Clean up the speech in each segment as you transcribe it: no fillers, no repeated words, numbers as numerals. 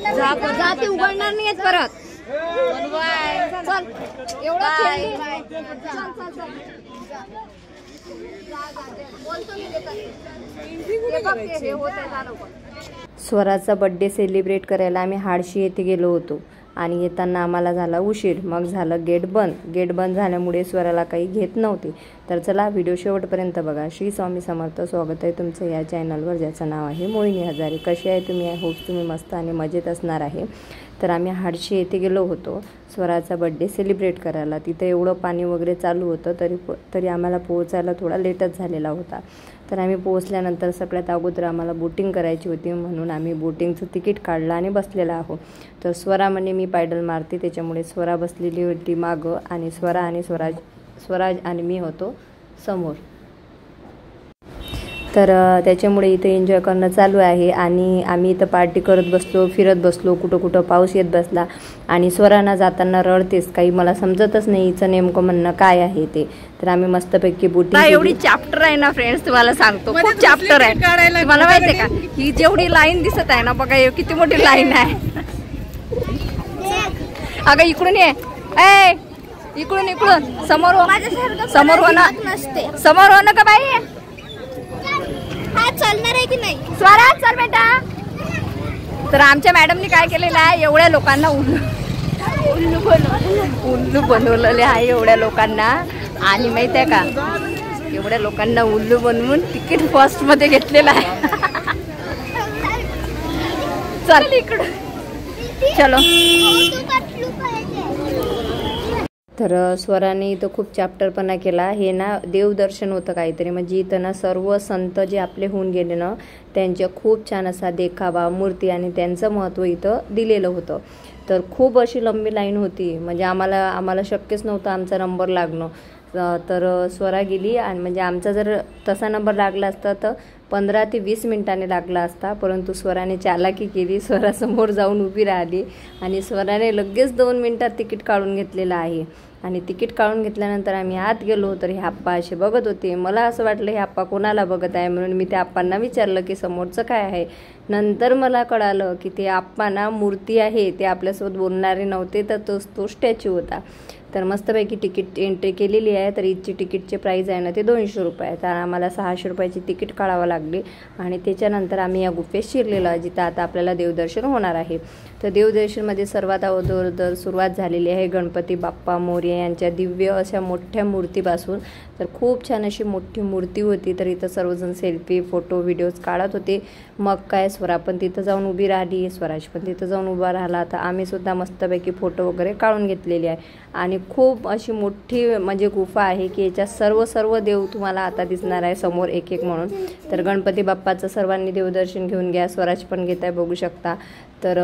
जाती उघडणार नाहीत परत. चल एवढं स्वराचा बर्थडे सेलिब्रेट करायला आम्ही हाडशी येथे गेलो होतो आणि येताना आम्हाला झाला उशीर. मग झालं गेट बंद झाल्यामुळे स्वराला काही घेत नव्हते. तर चला व्हिडिओ शेवटपर्यंत बघा. श्री स्वामी समर्थ. स्वागत आहे तुमचं या चॅनलवर ज्याचं नाव आहे मोहिनी हजारे. कसे आहे तुम्ही? आय होप तुम्ही मस्त आणि मजेत असणार आहे. तर आम्ही हाडशी येथे गेलो होतो स्वराचा बर्थडे सेलिब्रेट करायला. तिथे एवढं पाणी वगैरे चालू होतं तरी आम्हाला पोहोचायला थोडा लेटच झालेला होता. तर आम्ही पोहोचल्यानंतर सगळ्यात अगोदर आम्हाला बोटिंग करायची होती म्हणून आम्ही बोटिंगचं तिकीट काढलं आणि बसलेला आहोत. तर स्वरा म्हणे मी पायडल मारते, त्याच्यामुळे स्वरा बसलेली होती मागं आणि स्वराज आणि मी होतो समोर. तर त्याच्यामुळे इथे एन्जॉय करणं चालू आहे आणि आम्ही इथं पार्टी करत बसलो, फिरत बसलो. कुठं पाऊस येत बसला आणि स्वरांना जाताना रडतेस. काही मला समजतच नाही हिचं नेमकं म्हणणं काय आहे ते. तर आम्ही मस्तपैकी बोटिंग. एवढी चॅप्टर आहे ना फ्रेंड्स, तुम्हाला सांगतो खूप चॅप्टर आहे. तुम्हाला माहिती आहे का ही जेवढी लाईन दिसत आहे ना बघा किती मोठी लाईन आहे. अगं इकडून ये, इकडून समोर हो ना का बाई. चालणार आहे की नाही स्वरा? चल बेटा. तर आमच्या मॅडमनी काय केलेलं आहे, एवढ्या लोकांना उल्लू बनवलेले आहे एवढ्या लोकांना. आणि माहिती आहे का एवढ्या लोकांना उल्लू बनवून तिकीट फर्स्ट मध्ये घेतलेलं आहे. चल इकडं चलो. तर स्वराने इथं खूप चॅप्टरपणा केला. हे ना देवदर्शन होतं काहीतरी, म्हणजे इथं ना सर्व संत जे आपले होऊन गेले ना त्यांच्या खूप छान असा देखावा, मूर्ती आणि त्यांचं महत्त्व इथं दिलेलं होतं. तर खूप अशी लंबी लाईन होती, म्हणजे आम्हाला शक्यच नव्हतं आमचा नंबर लागणं. तर स्वरा गेली आणि म्हणजे आमचा जर तसा नंबर लागला असता तर 15 ते 20 मिनिटांनी लागला असता. परंतु स्वराने चालाकी केली, स्वरासमोर जाऊन उभी राहिली आणि स्वराने लगेच 2 मिनिटात तिकीट काढून घेतलेलं आहे. आणि तिकीट काढून घेतल्यानंतर आम्ही आत गेलो तर हे आप्पा असे बघत होते. मला असं वाटलं हे आप्पा कोणाला बघत आहे म्हणून मी त्या आप्पांना विचारलं की समोरचं काय आहे. नंतर मला कळालं की ते आप्पा ना मूर्ती आहे, ते आपल्यासोबत बोलणारे नव्हते, तर तो स्टॅच्यू होता. तर मस्तपैकी तिकीट एंट्री केलेली आहे. तर इथची तिकीटचे प्राईज आहे ना ते 200 रुपये. तर आम्हाला 600 रुपयाची तिकीट काढावं लागली आणि त्याच्यानंतर आम्ही या गुफेत शिरलेलो जिथं आता आपल्याला देवदर्शन होणार आहे. तर देवदर्शनमध्ये सर्वात अगोदर सुरुवात झालेली आहे गणपती बाप्पा मोरया यांच्या दिव्य अशा मोठ्या मूर्तीपासून. तर खूप छान अशी मोठी मूर्ती होती. तर इथं सर्वजण सेल्फी फोटो व्हिडिओज काढत होते. मग काय स्वरा पण तिथं जाऊन उभी राहिली, स्वराज पण तिथं जाऊन उभा राहिला. तर आम्ही सुद्धा मस्तपैकी फोटो वगैरे काढून घेतलेली आहे. आणि खूप अशी मोठी म्हणजे गुफा आहे की याच्यात सर्व देव तुम्हाला आता दिसणार आहे समोर एक एक म्हणून. तर गणपती बाप्पाचं सर्वांनी देवदर्शन घेऊन घ्या. स्वराज पण घेत आहे बघू शकता. तर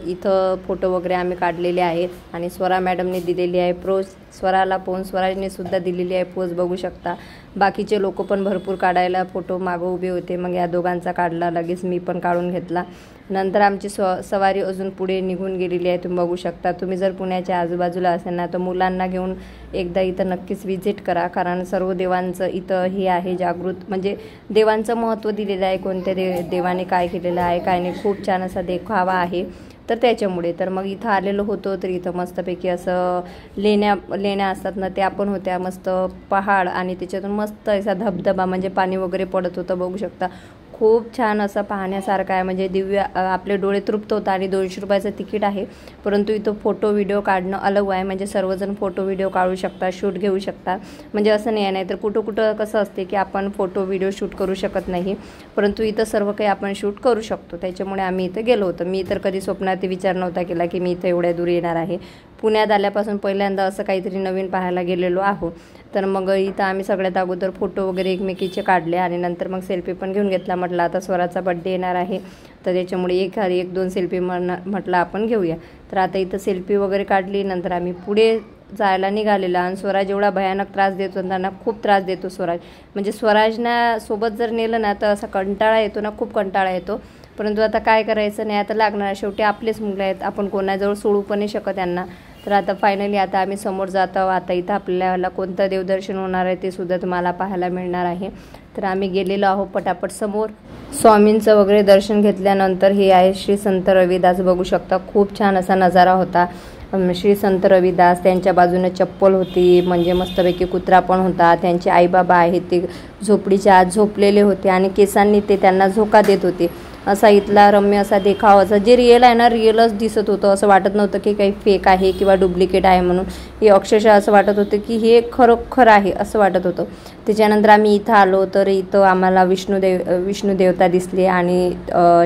इथं फोटो वगैरे आम्ही काढलेले आहेत आणि स्वरा मॅडमने दिलेली आहे पोज. स्वराला पोन स्वराजने सुद्धा दिलेली आहे पोज बघू शकता. बाकीचे लोक पण भरपूर काढायला फोटो मागं उभे होते. मग या दोघांचा काढला, लगेच मी पण काढून घेतला. नंतर आमची सवारी अजून पुढे निघून गेलेली आहे, तुम्ही बघू शकता. तुम्ही जर पुण्याच्या आजूबाजूला असेल ना तर मुलांना घेऊन एकदा इथं नक्कीच व्हिजिट करा, कारण सर्व देवांचं इथं हे आहे जागृत, म्हणजे देवांचं महत्त्व दिलेलं आहे, कोणत्या देवाने काय केलेलं आहे काय नाही. खूप छान असा देखावा आहे. तर त्याच्यामुळे तर मग इथं आलेलो होतो. तर इथं मस्तपैकी असं लेण्या असतात ना त्या पण होत्या, मस्त पहाड आणि त्याच्यातून मस्त असा धबधबा म्हणजे पाणी वगैरे पडत होतं बघू शकता. खूप छान असं पाहण्यासारखं आहे, म्हणजे दिव्य आपले डोळे तृप्त होतात. आणि 200 रुपयाचं तिकीट आहे, परंतु इथं फोटो व्हिडिओ काढणं अलग आहे, म्हणजे सर्वजण फोटो व्हिडिओ काढू शकतात, शूट घेऊ शकतात. म्हणजे असं नाही तर कुठं कसं असते की आपण फोटो व्हिडिओ शूट करू शकत नाही, परंतु इथं सर्व काही आपण शूट करू शकतो. त्याच्यामुळे आम्ही इथं गेलो होतो. मी तर कधी स्वप्नात विचार नव्हता केला की मी इथं एवढ्या दूर येणार आहे. पुण्यात आल्यापासून पहिल्यांदा असं काहीतरी नवीन पाहायला गेलेलो आहो. तर मग इथं आम्ही सगळ्यात अगोदर फोटो वगैरे एकमेकीचे काढले आणि नंतर मग सेल्फी पण घेऊन घेतला. म्हटलं आता स्वराचा बड्डे येणार आहे तर त्याच्यामुळे एक दोन सेल्फी म्हटलं आपण घेऊया. तर आता इथं सेल्फी वगैरे काढली. नंतर आम्ही पुढे जायला निघालेला आणि स्वराज एवढा भयानक त्रास देतो, त्यांना खूप त्रास देतो स्वराज. म्हणजे स्वराजना सोबत जर नेलं ना तर असा कंटाळा येतो ना, खूप कंटाळा येतो. परंतु आता काय करायचं नाही, आता लागणार, शेवटी आपलेच मुलं आहेत, आपण कोणाजवळ सोडू पण नाही शकत त्यांना. तर आता फायनली आता आम्ही समोर जात आहोत. आता इथं आपल्याला कोणतं देवदर्शन होणार आहे ते सुद्धा तुम्हाला पाहायला मिळणार आहे. तर आम्ही गेलेलो आहोत पटापट समोर. स्वामींचं वगैरे दर्शन घेतल्यानंतर हे आहे श्री संत रविदास. बघू शकता खूप छान असा नजारा होता. श्री संत रविदास, त्यांच्या बाजूने चप्पल होती, म्हणजे मस्तपैकी कुत्रा पण होता. त्यांचे आईबाबा आहेत ते झोपडीच्या आत झोपलेले होते आणि केसांनी ते त्यांना झोका देत होते. असा इथला रम्य असा देखावा, असा जे रिअल आहे ना, रिअलच दिसत होतं. असं वाटत नव्हतं की काही फेक आहे किंवा डुप्लिकेट आहे म्हणून. हे अक्षरशः असं वाटत होतं की हे खरोखर आहे असं वाटत होतं. त्याच्यानंतर आम्ही इथं आलो तर इथं आम्हाला विष्णू देवता दिसले आणि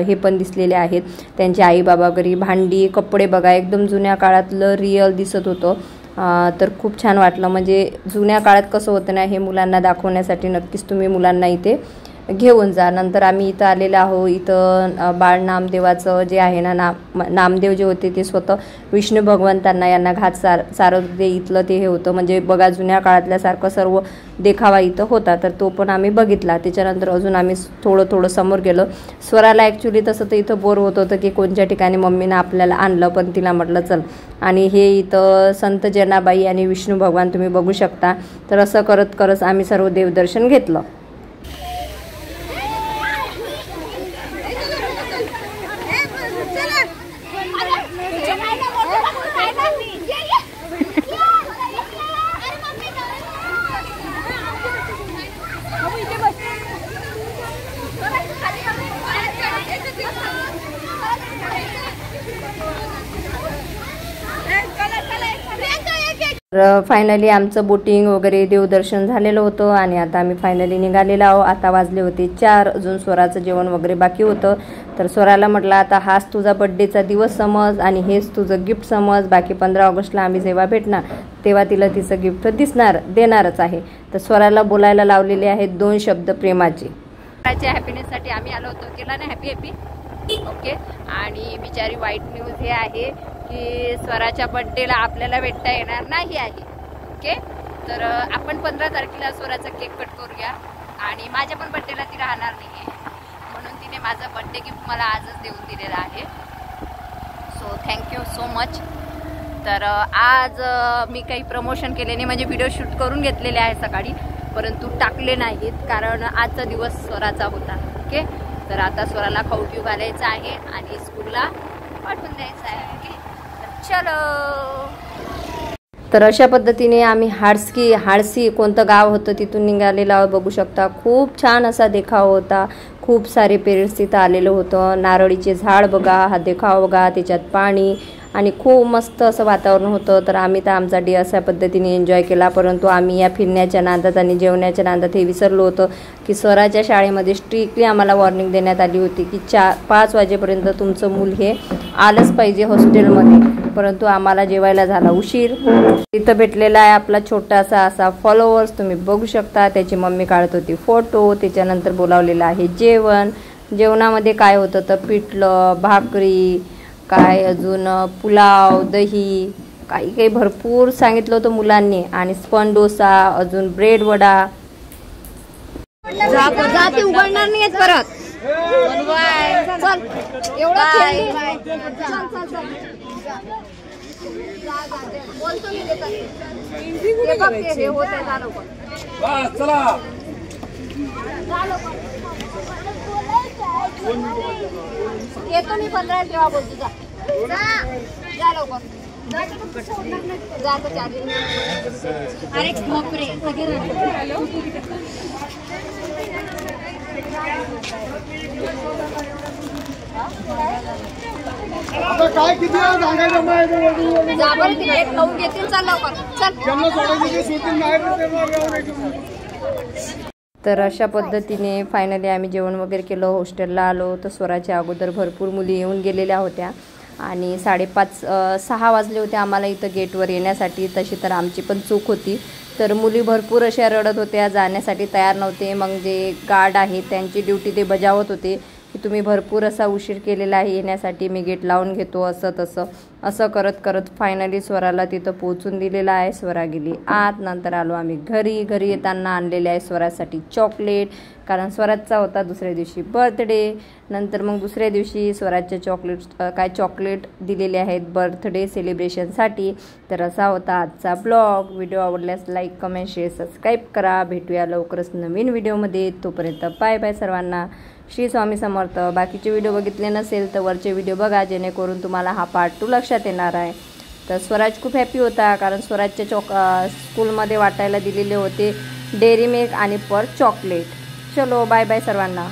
हे पण दिसलेले आहेत त्यांचे आईबाबा घरी. भांडी, कपडे बघा एकदम जुन्या काळातलं रिअल दिसत होतं. तर खूप छान वाटलं. म्हणजे जुन्या काळात कसं होतं ना, हे मुलांना दाखवण्यासाठी नक्कीच तुम्ही मुलांना इथे घेऊन जा. नंतर आम्ही इथं आलेलो आहो. इथं बाळ नामदेवाचं जे आहे ना, नामदेव जे होते ते स्वतः विष्णू भगवंतांना यांना घात सारत होते. इथलं ते हे होतं, म्हणजे बघा जुन्या काळातल्यासारखं सर्व देखावा इथं होता. तर तो पण आम्ही बघितला. त्याच्यानंतर अजून आम्ही थोडं समोर गेलो. स्वराला ॲक्च्युली तसं तर इथं बोर होत होतं की कोणत्या ठिकाणी मम्मीनं आपल्याला आणलं, पण तिला म्हटलं चल. आणि हे इथं संत जनाबाई आणि विष्णू भगवान तुम्ही बघू शकता. तर असं करत करत आम्ही सर्व देवदर्शन घेतलं. तर फायनली आमचं बोटिंग वगैरे देवदर्शन झालेलं होतं आणि आता आम्ही फायनली निघालेलो आहोत. आता वाजले होते 4. अजून स्वराचं जेवण वगैरे बाकी होतं. तर स्वराला म्हटलं आता हाच तुझा बड्डेचा दिवस समज आणि हेच तुझं गिफ्ट समज. बाकी 15 ऑगस्टला आम्ही जेव्हा भेटणार तेव्हा तिला तिचं गिफ्ट देणारच आहे. तर स्वराला बोलायला लावलेले आहेत 2 शब्द प्रेमाचे. हॅपीनेससाठी आम्ही आलो होतो. केला ना हॅपी ओके. आणि बिचारी वाईट न्यूज हे आहे की स्वराच्या बड्डेला आपल्याला भेटता येणार नाही आहे. ओके. तर आपण 15 तारखेला स्वराचा केक कट करूया. आणि माझ्या पण बड्डेला ती राहणार नाही आहे, म्हणून तिने माझं बड्डे गिफ्ट मला आजच देऊन दिलेलं आहे. So thank you so much. तर आज मी काही प्रमोशन केले नाही, म्हणजे व्हिडिओ शूट करून घेतलेले आहे सकाळी, परंतु टाकले नाहीत कारण आजचा दिवस स्वराचा होता. ओके. तर आता स्वराला खाऊ पिऊ घालायचं आहे आणि स्कूलला पाठवून द्यायचं आहे. ओके. चलो. तर अशा पद्धतीने आम्ही हाडसी कोणतं गाव होतं तिथून निघालेलं आहोत. बघू शकता खूप छान असा देखावा होता. खूप सारे पेरेंट्स तिथं आलेलं होतं. नारळीचे झाड बघा, हा देखावा बघा, त्याच्यात पाणी आणि खूप मस्त असं वातावरण होतं. तर आम्ही तर आमचा डे अशा पद्धतीने एन्जॉय केला. परंतु आम्ही या फिरण्याच्या नादात आणि जेवण्याच्या नादात हे विसरलो होतं की स्वराच्या शाळेमध्ये स्ट्रिक्टली आम्हाला वॉर्निंग देण्यात आली होती की 5 वाजेपर्यंत तुमचं मूल हे आलंच पाहिजे हॉस्टेलमध्ये. परंतु आम्हाला जेवायला झाला उशीर. तिथं भेटलेला आहे आपला छोटासा असा फॉलोअर्स, तुम्ही बघू शकता. त्याची मम्मी काढत होती फोटो. त्याच्यानंतर बोलावलेलं आहे जेवण. जेवणामध्ये काय होतं तर पिठलं, भाकरी, काय अजून पुलाव, दही, काही भरपूर सांगितलं होतं मुलांनी. आणि स्पन डोसा, अजून ब्रेड वडा. जाती उघडणार नाही परत. चल एवढं बोलतो मी येतो मी 15 तेव्हा बोलतो. जा लवकर. अरे बापरे. काय किती खाऊन घेतील. चल लवकर तर अशा पद्धतीने फायनली आम्ही जेवण वगैरे केलं. हॉस्टेलला आलो तर स्वराच्या अगोदर भरपूर मुली येऊन गेलेल्या होत्या आणि 5:30-6 वाजले होते आम्हाला इथं गेटवर येण्यासाठी. तशी तर आमची पण चूक होती. तर मुली भरपूर अशा रडत होत्या, जाण्यासाठी तयार नव्हते. मग जे गार्ड आहेत त्यांची ड्युटी ते बजावत होते की तुम्ही भरपूर असा उशीर केलेला आहे येण्यासाठी, मी गेट लावून घेतो, असं तसं असं करत करत फायनली स्वराला तिथं पोचून दिलेलं आहे. स्वरा गेली आत. नंतर आलो आम्ही घरी येताना आणलेले आहे स्वरासाठी चॉकलेट, कारण स्वराचा होता दुसऱ्या दिवशी बर्थडे. नंतर मग दुसऱ्या दिवशी स्वराचे चॉकलेट दिलेले आहेत बर्थडे सेलिब्रेशनसाठी. तर असा होता आजचा ब्लॉग. व्हिडिओ आवडल्यास लाईक, कमेंट, शेअर, सबस्क्राईब करा. भेटूया लवकरच नवीन व्हिडिओमध्ये. तोपर्यंत बाय बाय सर्वांना. श्री स्वामी समर्थ. बाकीचे व्हिडिओ बघितले नसेल तर वरचे व्हिडिओ बघा, जेणेकरून तुम्हाला हा पार्ट 2 लक्षात येणार आहे. तर स्वराज खूप हॅपी होता, कारण स्वराजच्या स्कूलमध्ये वाटायला दिलेले होते डेअरी मिल्क आणि पर चॉकलेट. चलो बाय बाय सर्वांना.